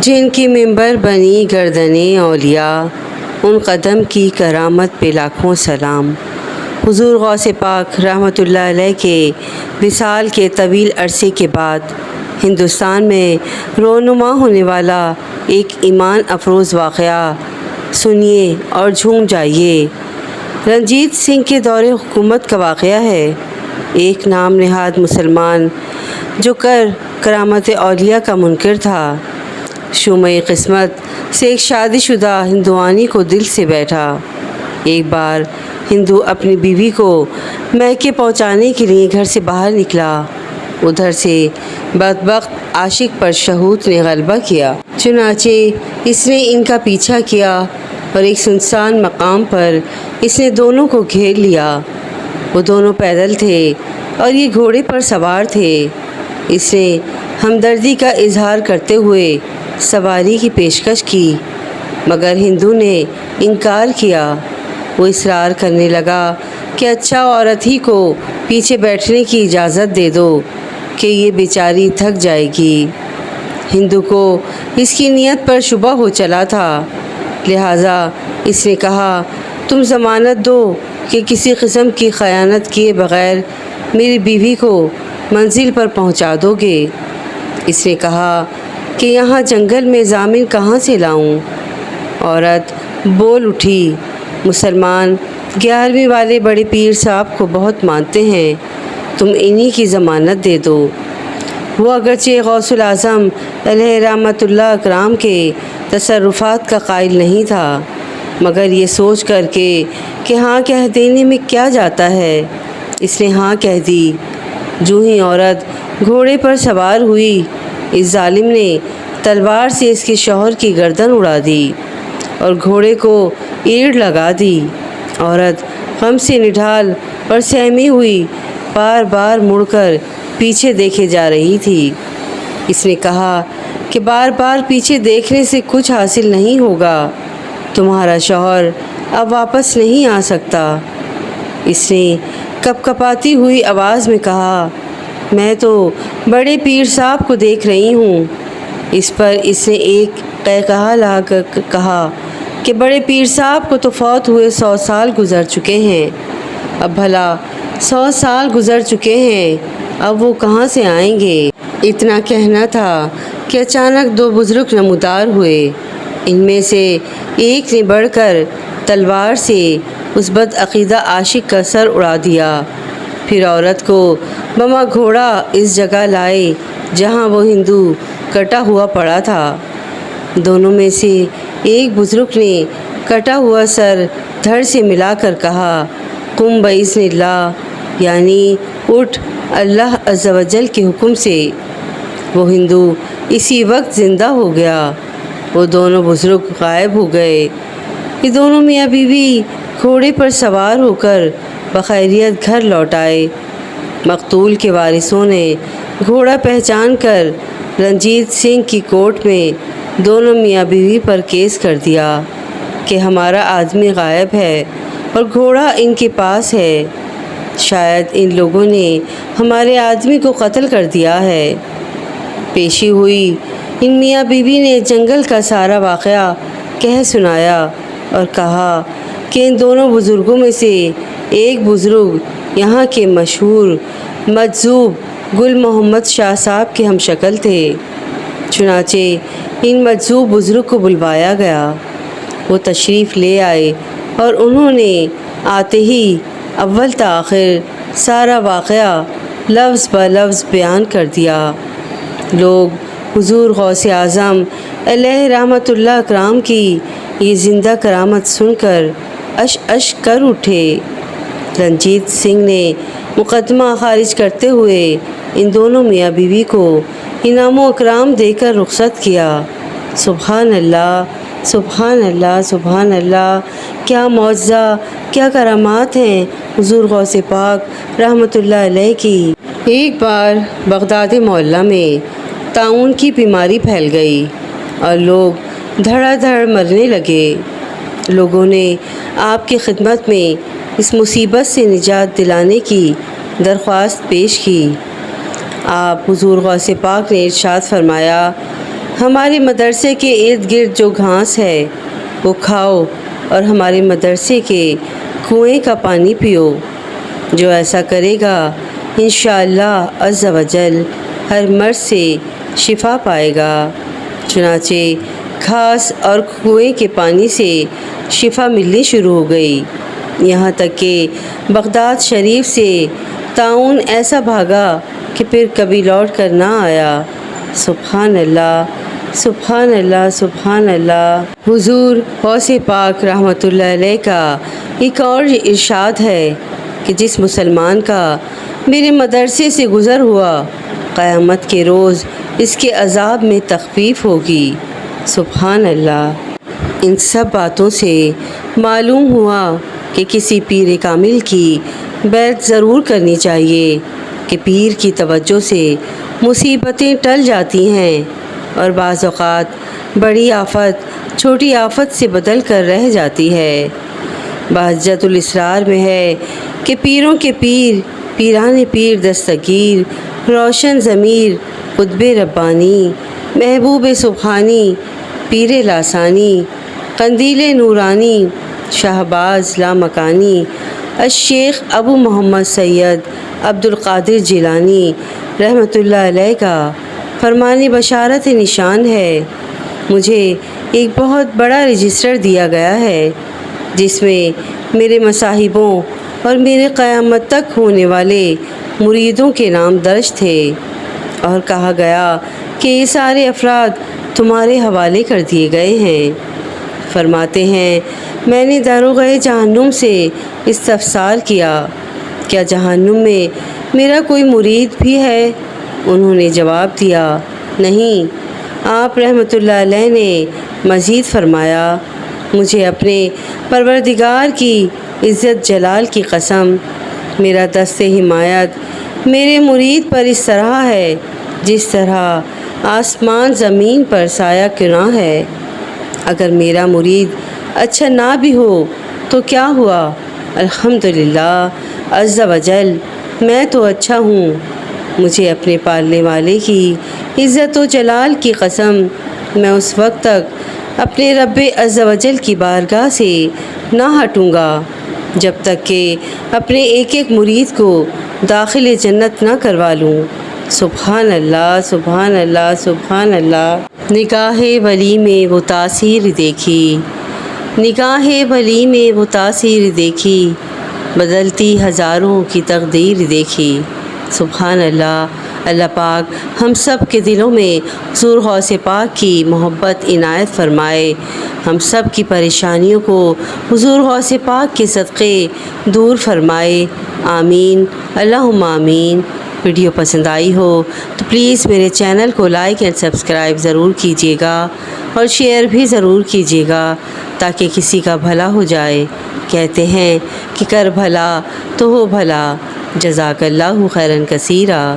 جن کی منبر بنی گردنیں اولیاء، ان قدم کی کرامت پہ لاکھوں سلام۔ حضور غوث پاک رحمۃ اللہ علیہ کے وصال کے طویل عرصے کے بعد ہندوستان میں رونما ہونے والا ایک ایمان افروز واقعہ سنیے اور جھوم جائیے۔ رنجیت سنگھ کے دور حکومت کا واقعہ ہے۔ ایک نام نہاد مسلمان جو کرامت اولیاء کا منکر تھا، شومِ قسمت سے ایک شادی شدہ ہندوانی کو دل سے بیٹھا۔ ایک بار ہندو اپنی بیوی کو میکے پہنچانے کے لیے گھر سے باہر نکلا۔ ادھر سے بدبخت عاشق پر شہوت نے غلبہ کیا، چنانچہ اس نے ان کا پیچھا کیا اور ایک سنسان مقام پر اس نے دونوں کو گھیر لیا۔ وہ دونوں پیدل تھے اور یہ گھوڑے پر سوار تھے۔ اس نے ہمدردی کا اظہار کرتے ہوئے سواری کی پیشکش کی، مگر ہندو نے انکار کیا۔ وہ اصرار کرنے لگا کہ اچھا عورت ہی کو پیچھے بیٹھنے کی اجازت دے دو کہ یہ بیچاری تھک جائے گی۔ ہندو کو اس کی نیت پر شبہ ہو چلا تھا، لہٰذا اس نے کہا، تم ضمانت دو کہ کسی قسم کی خیانت کیے بغیر میری بیوی کو منزل پر پہنچا دو گے۔ اس نے کہا کہ یہاں جنگل میں ضامن کہاں سے لاؤں؟ عورت بول اٹھی، مسلمان 11ویں والے بڑے پیر صاحب کو بہت مانتے ہیں، تم انہی کی ضمانت دے دو۔ وہ اگرچہ غوث الاعظم علیہ رحمۃ اللہ اکرام کے تصرفات کا قائل نہیں تھا، مگر یہ سوچ کر کے کہ ہاں کہہ دینے میں کیا جاتا ہے، اس نے ہاں کہہ دی۔ جو ہی عورت گھوڑے پر سوار ہوئی، اس ظالم نے تلوار سے اس کے شوہر کی گردن اڑا دی اور گھوڑے کو ایڑ لگا دی۔ عورت غم سے نڈھال اور سہمی ہوئی بار بار مڑ کر پیچھے دیکھے جا رہی تھی۔ اس نے کہا کہ بار بار پیچھے دیکھنے سے کچھ حاصل نہیں ہوگا، تمہارا شوہر اب واپس نہیں آ سکتا۔ اس نے کپ کپاتی ہوئی آواز میں کہا، میں تو بڑے پیر صاحب کو دیکھ رہی ہوں۔ اس پر اس نے ایک قہقہا لگا کر کہا کہ بڑے پیر صاحب کو تو فوت ہوئے 100 سال گزر چکے ہیں، اب بھلا 100 سال گزر چکے ہیں، اب وہ کہاں سے آئیں گے؟ اتنا کہنا تھا کہ اچانک 2 بزرگ نمودار ہوئے۔ ان میں سے ایک نے بڑھ کر تلوار سے اس بدعقیدہ عاشق کا سر اڑا دیا، پھر عورت کو بما گھوڑا اس جگہ لائے جہاں وہ ہندو کٹا ہوا پڑا تھا۔ دونوں میں سے ایک بزرگ نے کٹا ہوا سر دھڑ سے ملا کر کہا، قم بإذن اللہ، یعنی اٹھ اللہ عز و جل کے حکم سے۔ وہ ہندو اسی وقت زندہ ہو گیا۔ وہ دونوں بزرگ غائب ہو گئے۔ یہ دونوں میاں بیوی گھوڑے پر سوار ہو کر بخیریت گھر لوٹ آئے۔ مقتول کے وارثوں نے گھوڑا پہچان کر رنجیت سنگھ کی کورٹ میں دونوں میاں بیوی پر کیس کر دیا کہ ہمارا آدمی غائب ہے اور گھوڑا ان کے پاس ہے، شاید ان لوگوں نے ہمارے آدمی کو قتل کر دیا ہے۔ پیشی ہوئی۔ ان میاں بیوی نے جنگل کا سارا واقعہ کہہ سنایا اور کہا کہ ان دونوں بزرگوں میں سے ایک بزرگ یہاں کے مشہور مجذوب گل محمد شاہ صاحب کے ہم شکل تھے۔ چنانچہ ان مجذوب بزرگ کو بلوایا گیا۔ وہ تشریف لے آئے اور انہوں نے آتے ہی اول تا آخر سارا واقعہ لفظ بہ لفظ بیان کر دیا۔ لوگ حضور غوث اعظم علیہ رحمۃ اللہ اکرام کی یہ زندہ کرامت سن کر اش اش کر اٹھے۔ رنجیت سنگھ نے مقدمہ خارج کرتے ہوئے ان دونوں میاں بیوی کو انعام و اکرام دے کر رخصت کیا۔ سبحان اللہ، سبحان اللہ، سبحان اللہ، کیا معجزہ، کیا کرامات ہیں حضور غوث پاک رحمۃ اللہ علیہ کی۔ ایک بار بغداد معلیٰ میں طاعون کی بیماری پھیل گئی اور لوگ دھڑا دھڑ مرنے لگے۔ لوگوں نے آپ کی خدمت میں اس مصیبت سے نجات دلانے کی درخواست پیش کی۔ آپ حضور غوث پاک نے ارشاد فرمایا، ہمارے مدرسے کے ارد گرد جو گھاس ہے وہ کھاؤ اور ہمارے مدرسے کے کنویں کا پانی پیو۔ جو ایسا کرے گا انشاءاللہ عز و جل ہر مرض سے شفا پائے گا۔ چنانچہ گھاس اور کنویں کے پانی سے شفا ملنی شروع ہو گئی، یہاں تک کہ بغداد شریف سے طاعون ایسا بھاگا کہ پھر کبھی لوٹ کر نہ آیا۔ سبحان اللہ، سبحان اللہ، سبحان اللہ۔ حضور غوث پاک رحمۃ اللہ علیہ کا ایک اور ارشاد ہے کہ جس مسلمان کا میرے مدرسے سے گزر ہوا، قیامت کے روز اس کے عذاب میں تخفیف ہوگی۔ سبحان اللہ۔ ان سب باتوں سے معلوم ہوا کہ کسی پیر کامل کی بیعت ضرور کرنی چاہیے کہ پیر کی توجہ سے مصیبتیں ٹل جاتی ہیں اور بعض اوقات بڑی آفت چھوٹی آفت سے بدل کر رہ جاتی ہے۔ بہجت الاسرار میں ہے کہ پیروں کے پیر، پیران پیر دستگیر، روشن ضمیر، قطب ربانی، محبوب سبحانی، پیر لاسانی، قندیل نورانی، شہباز لامکانی، الشیخ ابو محمد سید عبد القادر جیلانی رحمۃ اللہ علیہ کا فرمان بشارت نشان ہے۔ مجھے ایک بہت بڑا رجسٹر دیا گیا ہے جس میں میرے مصاحبوں اور میرے قیامت تک ہونے والے مریدوں کے نام درج تھے، اور کہا گیا کہ یہ سارے افراد تمہارے حوالے کر دیے گئے ہیں۔ فرماتے ہیں میں نے داروغہ جہنم سے استفسار کیا، کیا جہنم میں میرا کوئی مرید بھی ہے؟ انہوں نے جواب دیا نہیں۔ آپ رحمۃ اللہ علیہ نے مزید فرمایا مجھے اپنے پروردگار کی عزت جلال کی قسم، میرا دست حمایت میرے مرید پر اس طرح ہے جس طرح آسمان زمین پر سایہ کرنا ہے۔ اگر میرا مرید اچھا نہ بھی ہو تو کیا ہوا، الحمدللہ عز و جل میں تو اچھا ہوں۔ مجھے اپنے پالنے والے کی عزت و جلال کی قسم، میں اس وقت تک اپنے رب عز و جل کی بارگاہ سے نہ ہٹوں گا جب تک کہ اپنے ایک ایک مرید کو داخل جنت نہ کروا لوں۔ سبحان اللہ، سبحان اللہ، سبحان اللہ۔ نگاہ ولی میں وہ تاثیر دیکھی، نگاہ ولی میں وہ تاثیر دیکھی، بدلتی ہزاروں کی تقدیر دیکھی۔ سبحان اللہ۔ اللہ پاک ہم سب کے دلوں میں حضور غوث پاک کی محبت عنایت فرمائے، ہم سب کی پریشانیوں کو حضور غوث پاک کے صدقے دور فرمائے، آمین، اللہم آمین۔ ویڈیو پسند آئی ہو تو پلیز میرے چینل کو لائک اینڈ سبسکرائب ضرور کیجیے گا اور شیئر بھی ضرور کیجیے گا تاکہ کسی کا بھلا ہو جائے۔ کہتے ہیں کہ کر بھلا تو ہو بھلا۔ جزاک اللہ خیرا کثیرا۔